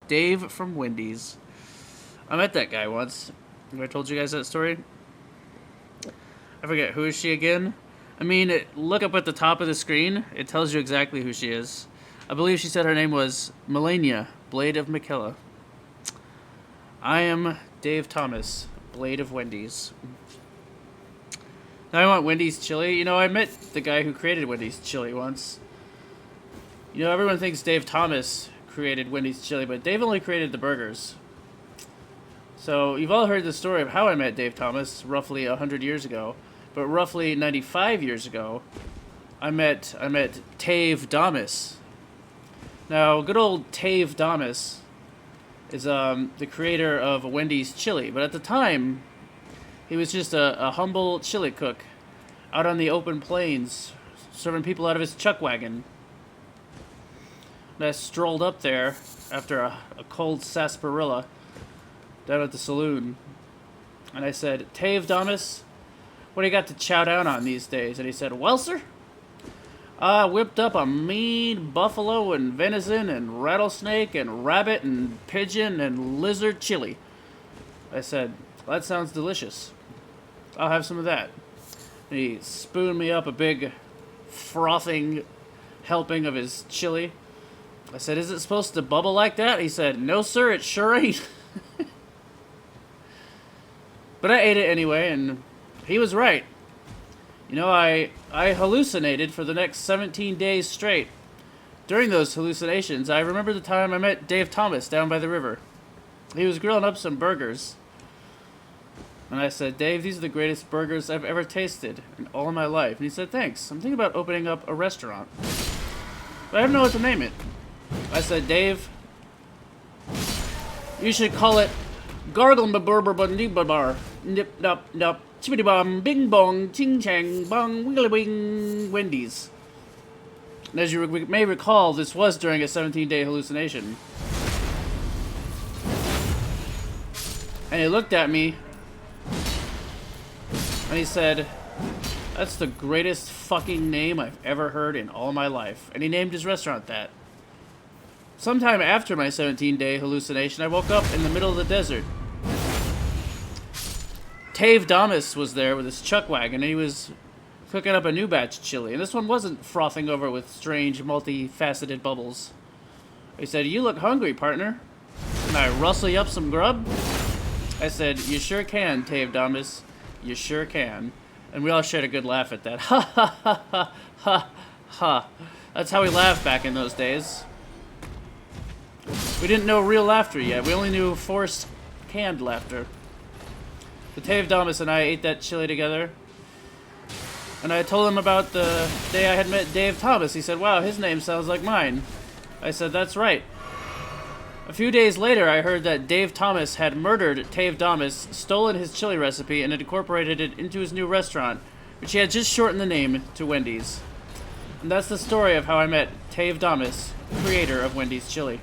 Dave from Wendy's. I met that guy once. Have I told you guys that story? I forget, who is she again? I mean, look up at the top of the screen. It tells you exactly who she is. I believe she said her name was Melania, Blade of McKilla. I am Dave Thomas, Blade of Wendy's. Now I want Wendy's chili. You know, I met the guy who created Wendy's chili once. You know, everyone thinks Dave Thomas created Wendy's chili, but Dave only created the burgers. So, you've all heard the story of how I met Dave Thomas roughly 100 years ago. But roughly 95 years ago, I met Tave Dhomas. Now, good old Tave Dhomas is the creator of Wendy's chili. But at the time, he was just a humble chili cook out on the open plains, serving people out of his chuck wagon. And I strolled up there after a cold sarsaparilla down at the saloon. And I said, Tave Dhomas, what do you got to chow down on these days? And he said, well, sir, I whipped up a mean buffalo and venison and rattlesnake and rabbit and pigeon and lizard chili. I said, well, that sounds delicious. I'll have some of that. And he spooned me up a big frothing helping of his chili. I said, is it supposed to bubble like that? He said, no, sir, it sure ain't. But I ate it anyway, and he was right. You know, I hallucinated for the next 17 days straight. During those hallucinations, I remember the time I met Dave Thomas down by the river. He was grilling up some burgers. And I said, Dave, these are the greatest burgers I've ever tasted in all of my life. And he said, thanks. I'm thinking about opening up a restaurant. But I don't know what to name it. I said, Dave, you should call it Gargle Burber Bar. Nip nop nop. Chippity bom, bing bong, ching chang, bong, wiggly wing, Wendy's. And as you may recall, this was during a 17-day hallucination. And he looked at me, and he said, that's the greatest fucking name I've ever heard in all my life. And he named his restaurant that. Sometime after my 17-day hallucination, I woke up in the middle of the desert. Tave Dhomas was there with his chuck wagon, and he was cooking up a new batch of chili. And this one wasn't frothing over with strange, multifaceted bubbles. He said, you look hungry, partner. Can I rustle you up some grub? I said, you sure can, Tave Dhomas. You sure can. And we all shared a good laugh at that. Ha ha ha ha ha ha. That's how we laughed back in those days. We didn't know real laughter yet. We only knew forced, canned laughter. The Tave Dhomas and I ate that chili together. And I told him about the day I had met Dave Thomas. He said, wow, his name sounds like mine. I said, that's right. A few days later, I heard that Dave Thomas had murdered Tave Dhomas, stolen his chili recipe, and had incorporated it into his new restaurant, which he had just shortened the name to Wendy's. And that's the story of how I met Tave Dhomas, creator of Wendy's chili.